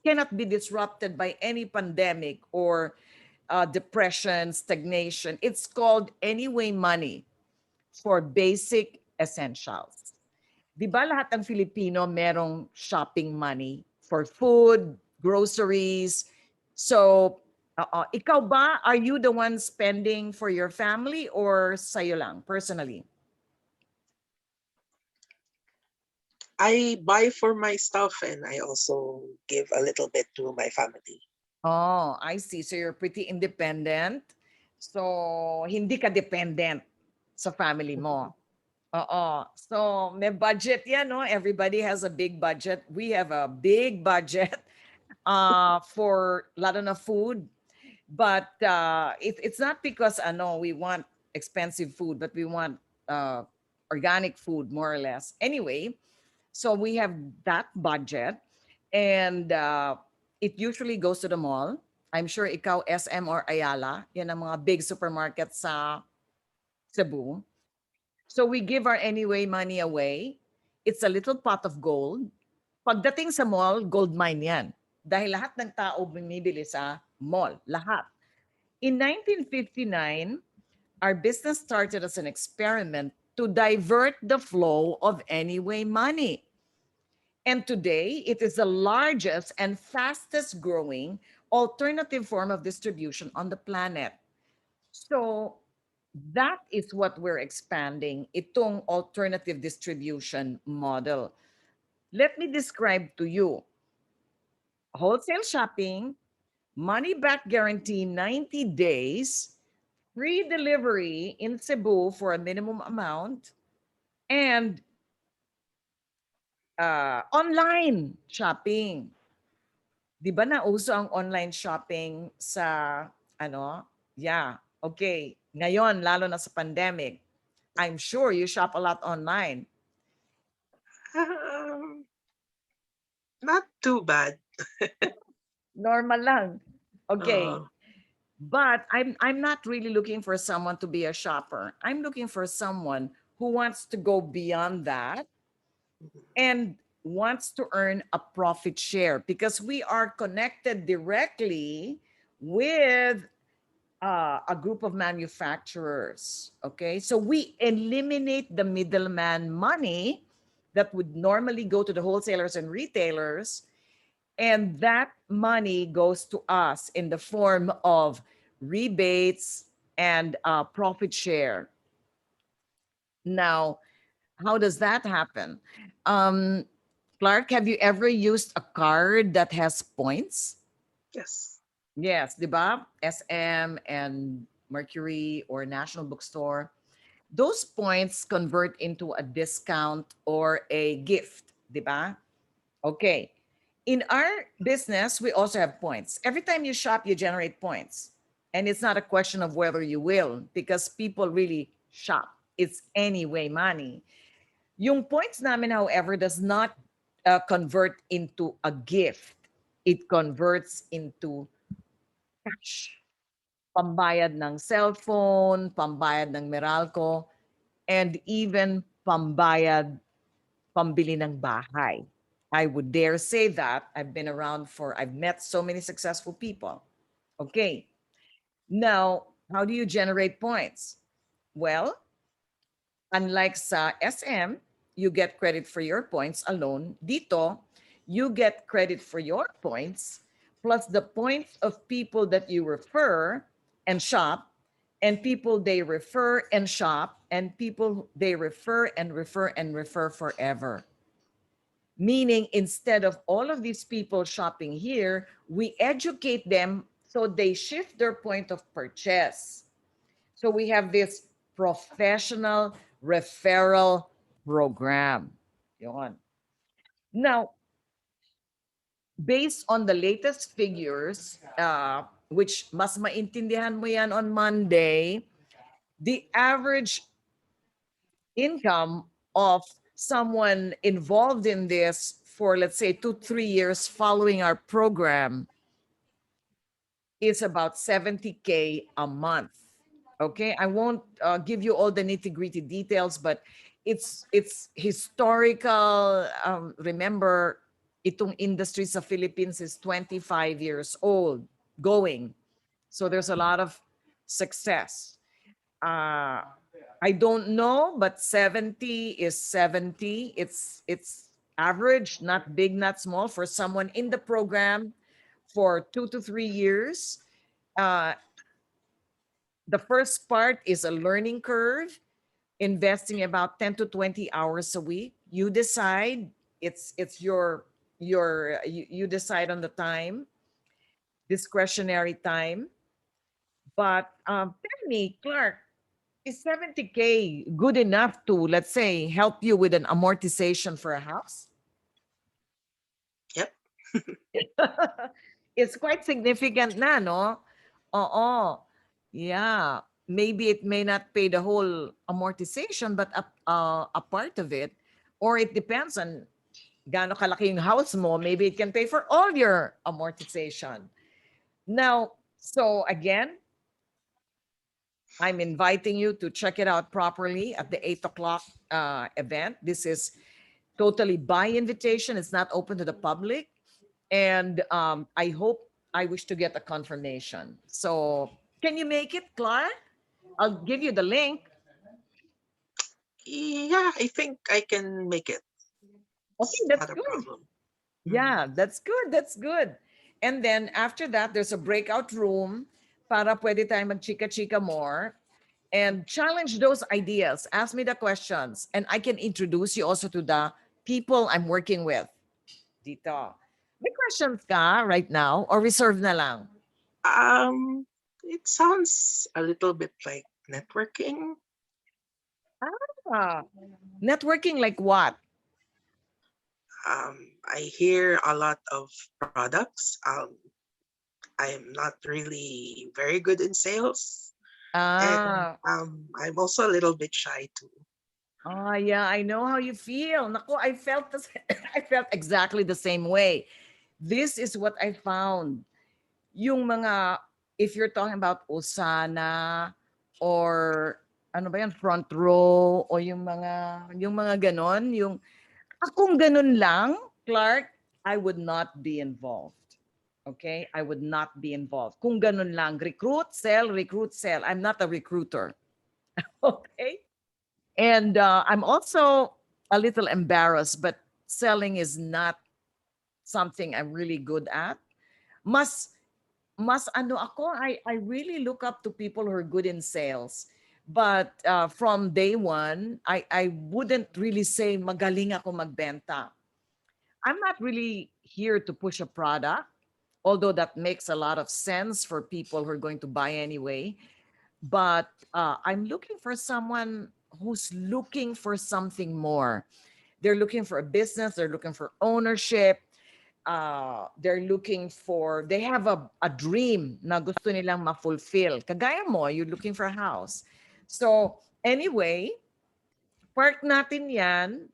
cannot be disrupted by any pandemic or depression, stagnation. It's called anyway money for basic essentials. Di ba lahat ng Filipino merong shopping money for food, groceries? So, ikaw ba, are you the one spending for your family or sa'yo lang, personally? I buy for my stuff and I also give a little bit to my family. Oh, I see. So you're pretty independent. So, hindi ka dependent sa family mo. Oo. So, may budget yan, no? Everybody has a big budget. We have a big budget for lalo na food. But it's not because we want expensive food, but we want uh, organic food, more or less. Anyway, so we have that budget, and it usually goes to the mall. I'm sure ikaw, SM or Ayala, yan ang mga big supermarkets sa Cebu. So we give our anyway money away. It's a little pot of gold. Pagdating sa mall, gold mine yan. Dahil lahat ng tao bumibili sa mall. Lahat. In 1959, our business started as an experiment to divert the flow of anyway money. And today, it is the largest and fastest growing alternative form of distribution on the planet. So that is what we're expanding, itong alternative distribution model. Let me describe to you. Wholesale shopping, money back guarantee 90 days, free delivery in Cebu for a minimum amount, and online shopping. Di ba nauso ang online shopping sa ano? Yeah, okay. Ngayon, lalo na sa pandemic, I'm sure you shop a lot online. Um, Not too bad. Normal lang. Okay. Uh, But I'm not really looking for someone to be a shopper. I'm looking for someone who wants to go beyond that and wants to earn a profit share because we are connected directly with a group of manufacturers. Okay, so we eliminate the middleman money that would normally go to the wholesalers and retailers, and that money goes to us in the form of rebates and profit share. Now, how does that happen? Um, Clark, have you ever used a card that has points? yes. Yes, di ba? SM and Mercury or National Bookstore. Those points convert into a discount or a gift, di ba? Okay. In our business, we also have points. Every time you shop, you generate points. And it's not a question of whether you will because people really shop. It's anyway money. Yung points namin, however, does not convert into a gift. It converts into cash. Pambayad ng cellphone, pambayad ng Meralco, and even pambili ng bahay. I would dare say that. I've met so many successful people. Okay. Now, how do you generate points? Well, unlike sa SM, you get credit for your points alone. Dito, you get credit for your points plus the points of people that you refer and shop, and people they refer and shop, and people they refer and refer and refer forever. Meaning, instead of all of these people shopping here, we educate them so they shift their point of purchase. So we have this professional referral program. Yun. Now, based on the latest figures, which mas maintindihan mo yan on Monday, the average income of someone involved in this for, let's say, 2-3 years following our program is about 70K a month. Okay, I won't give you all the nitty-gritty details, but it's historical. Remember, itong industry sa Philippines is 25 years old, going. So there's a lot of success. Uh, I don't know, but 70 is 70. It's average, not big, not small for someone in the program for 2 to 3 years. Uh, the first part is a learning curve, investing about 10 to 20 hours a week. You decide, it's you decide on the time, discretionary time. But tell me, Clark, is 70K good enough to, let's say, help you with an amortization for a house? Yep. It's quite significant na, no? Oo. Yeah. Maybe it may not pay the whole amortization, but a part of it. Or it depends on gaano kalaki yung house mo. Maybe it can pay for all your amortization. Now, so again, I'm inviting you to check it out properly at the 8 o'clock event. This is totally by invitation. It's not open to the public. And I wish to get a confirmation. So can you make it, Clark? I'll give you the link. Yeah, I think I can make it. Okay, It's that's not a good. problem. Yeah, that's good. That's good. And then after that, there's a breakout room para pwede tayo magchika-chika more and challenge those ideas. Ask me the questions and I can introduce you also to the people I'm working with. Dito. May questions ka right now or reserve na lang? It sounds a little bit like networking. Ah, networking like what? I hear a lot of products. I'm not really very good in sales, and Ah, I'm also a little bit shy too. yeah, I know how you feel. Naku, I felt this, I felt exactly the same way. This is what I found. Yung mga, if you're talking about Osana or ano ba yan, front row o yung mga ganon, yung akong ganon lang, Clark, I would not be involved. Okay? I would not be involved. Kung ganon lang, recruit, sell, recruit, sell. I'm not a recruiter. Okay? And I'm also a little embarrassed, but selling is not something I'm really good at. Mas mas ano ako, I really look up to people who are good in sales. But from day one, I wouldn't really say magaling ako magbenta. I'm not really here to push a product, although that makes a lot of sense for people who are going to buy anyway. But I'm looking for someone who's looking for something more. They're looking for a business, they're looking for ownership, they're looking for, they have a dream na gusto nilang ma-fulfill. Kagaya mo, you're looking for a house. So anyway, park natin yan.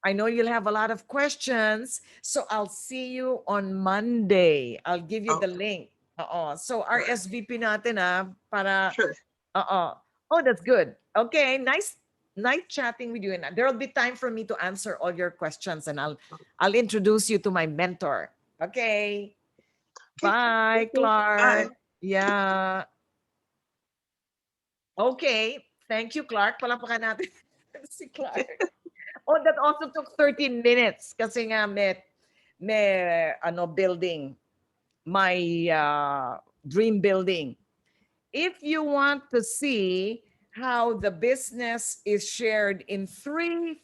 I know you'll have a lot of questions. So I'll see you on Monday. I'll give you the Okay, link. Oo. So right. RSVP natin para, Sure. oo. Oh, that's good. Okay, nice chatting with you. And there'll be time for me to answer all your questions and I'll introduce you to my mentor. Okay. Okay. Bye, Thank you. Bye. Clark. Yeah. Okay. Thank you, Clark. Palapakan natin si Clark. Oh, that also took 13 minutes kasi nga may building, my dream building. If you want to see how the business is shared in 3-4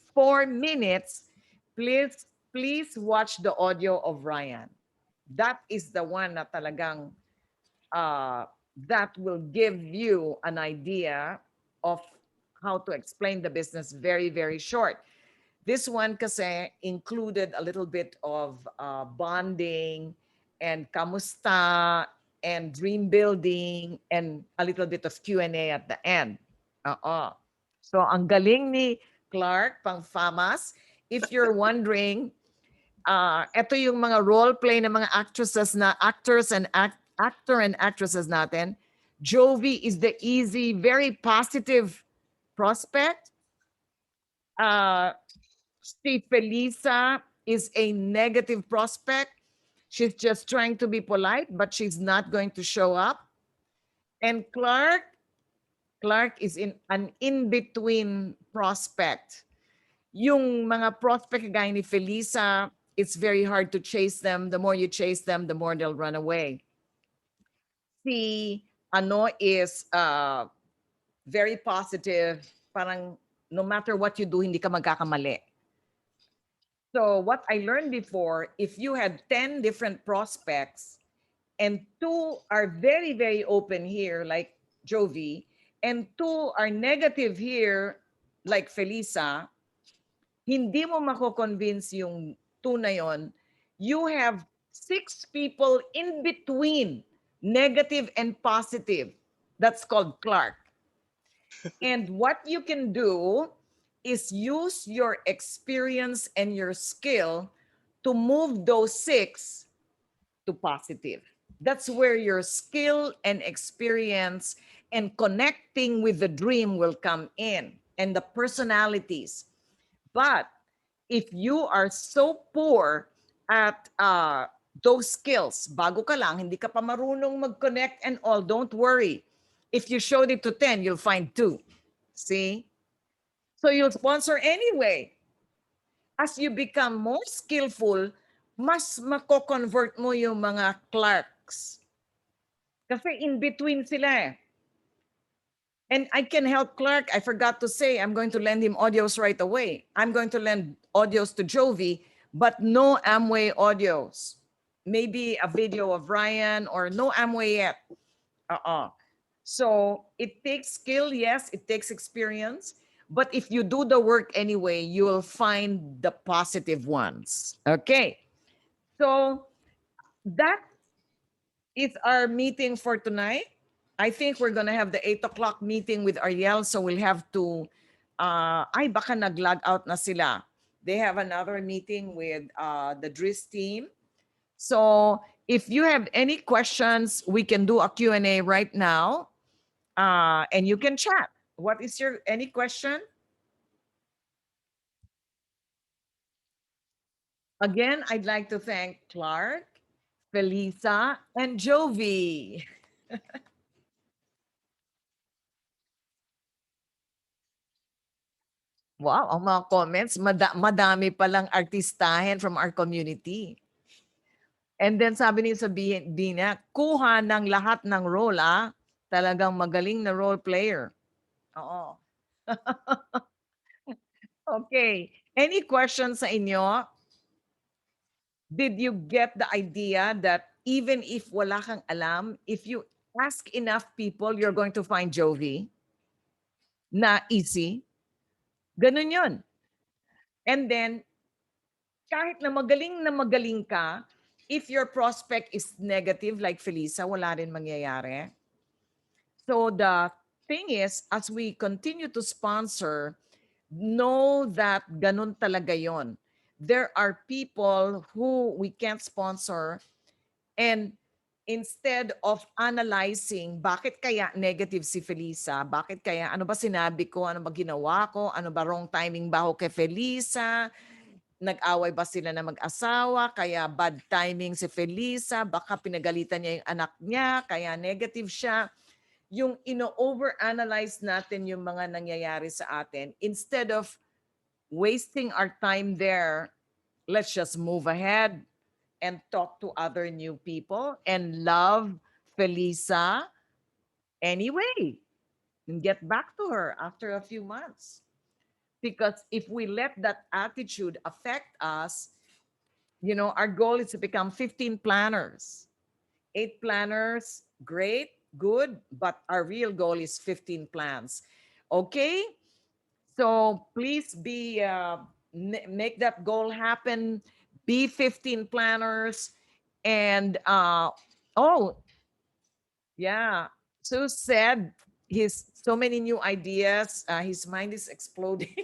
minutes, please watch the audio of Ryan. That is the one na talagang uh, that will give you an idea of how to explain the business very, very short. This one kasi included a little bit of bonding and kamusta and dream building and a little bit of Q&A at the end. Oo. So ang galing ni Clark pang FAMAS. If you're wondering, ito yung mga role play ng mga actor and actresses natin. Jovi is the easy, very positive prospect. Si Felisa is a negative prospect. She's just trying to be polite, but she's not going to show up. And Clark is in an in-between prospect. Yung mga prospect gaya ni Felisa, it's very hard to chase them. The more you chase them, the more they'll run away. Si ano is very positive. Parang no matter what you do, hindi ka magkakamali. So what I learned before, if you had 10 different prospects and two are very, very open here, like Jovi, and two are negative here, like Felisa, hindi mo mako-convince yung two na yon. You have 6 people in between, negative and positive. That's called Clark. And what you can do is use your experience and your skill to move those 6 to positive. That's where your skill and experience and connecting with the dream will come in, and the personalities. But if you are so poor at those skills, bago ka lang, hindi ka pa marunong mag-connect and all, don't worry. If you showed it to 10, you'll find 2. See? So you'll sponsor anyway. As you become more skillful, mas mako-convert mo yung mga clerks. Kasi in between sila eh. And I can help Clark. I forgot to say, I'm going to lend him audios right away. I'm going to lend audios to Jovi, but no Amway audios. Maybe a video of Ryan or no Amway yet. So it takes skill, yes, it takes experience. But if you do the work anyway, you will find the positive ones. Okay. So that is our meeting for tonight. I think we're gonna have the 8 o'clock meeting with Ariel, so we'll have to, ay baka nag-log out na sila. They have another meeting with the DRIS team. So if you have any questions, we can do a Q&A right now, and you can chat. What is your, any question? Again, I'd like to thank Clark, Felisa, and Jovi. Wow, ang mga comments, madami palang artistahin from our community. And then sabi ni sabihin, Bina, kuha ng lahat ng role, ah. Talagang magaling na role player. Oo. Okay. Any questions sa inyo? Did you get the idea that even if wala kang alam, if you ask enough people, you're going to find Jovi na easy? Ganun yun. And then, kahit na magaling ka, if your prospect is negative like Felisa, wala rin mangyayari. So the thing is, as we continue to sponsor, know that ganun talaga yon. There are people who we can't sponsor, and instead of analyzing bakit kaya negative si Felisa, bakit kaya, ano ba sinabi ko, ano ba ginawa ko, ano ba wrong timing ba ako kay Felisa, nag-away ba sila na mag-asawa, kaya bad timing si Felisa, baka pinagalitan niya yung anak niya, kaya negative siya. Yung ino-overanalyze natin yung mga nangyayari sa atin, instead of wasting our time there, let's just move ahead and talk to other new people and love Felisa anyway and get back to her after a few months. Because if we let that attitude affect us, you know, our goal is to become 15 planners. 8 planners, great, good, but our real goal is 15 plans. Okay? So please be, make that goal happen. Be 15 planners. And, oh, yeah. So said his so many new ideas. His mind is exploding.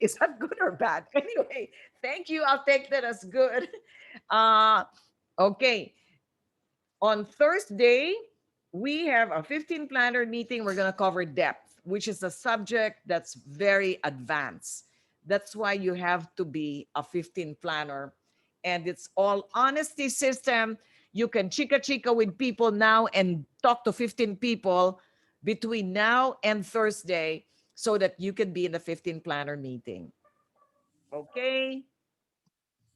Is that good or bad? Anyway, thank you. I'll take that as good. Okay. On Thursday, we have a 15 planner meeting. We're going to cover depth, which is a subject that's very advanced. That's why you have to be a 15 planner. And it's all honesty system. You can chika with people now and talk to 15 people between now and Thursday so that you can be in the 15 planner meeting. Okay?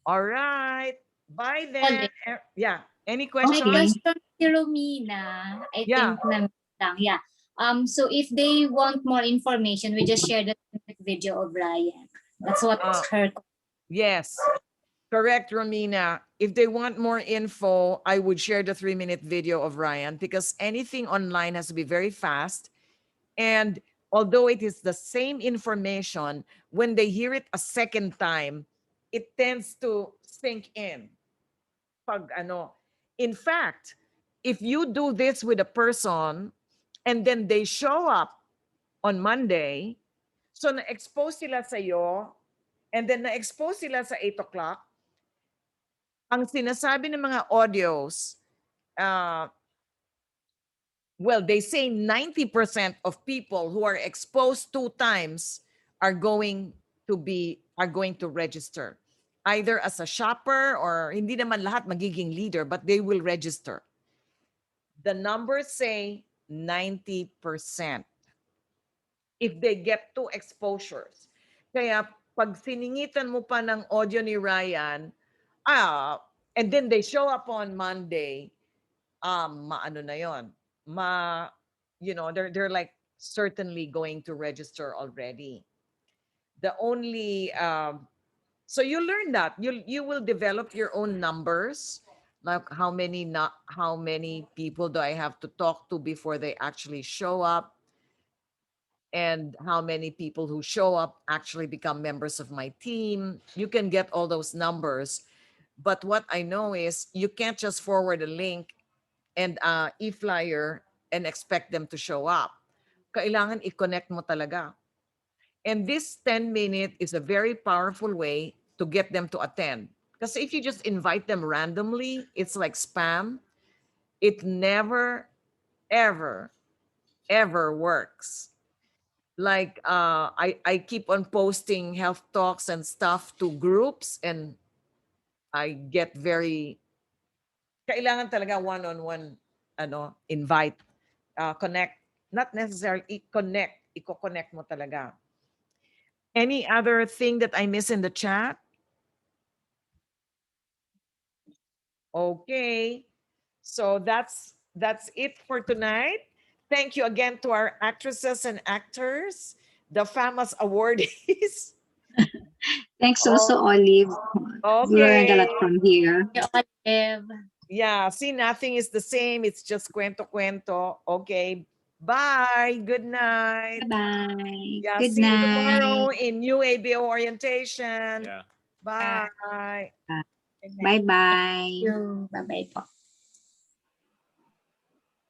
All right. Bye then. Ulit. Yeah. Any May questions? Okay. question si Romina. I Yeah. think na lang. Yeah. So if they want more information, we just share the video of Ryan. That's what Uh, her. Yes. Correct, Romina. If they want more info, I would share the 3-minute video of Ryan because anything online has to be very fast. And although it is the same information, when they hear it a second time, it tends to sink in. Pag ano. In fact, if you do this with a person and then they show up on Monday, so na-expose sila sa iyo, and then na-expose sila sa 8 o'clock, ang sinasabi ng mga audios, well, they say 90% of people who are exposed 2 times are going to register. Either as a shopper or hindi naman lahat magiging leader, but they will register. The numbers say 90% if they get 2 exposures. Kaya pag siningitan mo pa ng audio ni Ryan, and then they show up on Monday, maano na yon, they're like certainly going to register already. The only so you learn that you will develop your own numbers, like how many people do I have to talk to before they actually show up, and how many people who show up actually become members of my team. You can get all those numbers, but what I know is you can't just forward a link and e-flyer and expect them to show up. Kailangan i-connect mo talaga. And this 10-minute is a very powerful way to get them to attend. Because if you just invite them randomly, it's like spam. It never, ever, ever works. Like I keep on posting health talks and stuff to groups, and I get very, kailangan talaga one-on-one invite, connect, not necessarily connect, i-connect mo talaga. Any other thing that I miss in the chat? Okay. So that's it for tonight. Thank you again to our actresses and actors, the famous awardees. Thanks also, Oh, Olive. We learned a okay. lot from here. Olive. Yeah, see, nothing is the same. It's just cuento. Okay. Bye. Good night. Bye-bye. Yeah, Good see you tomorrow night. in new ABO orientation. Yeah. Bye. Bye-bye. You. Bye-bye po.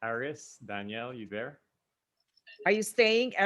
Aris, Danielle, you there? Are you staying?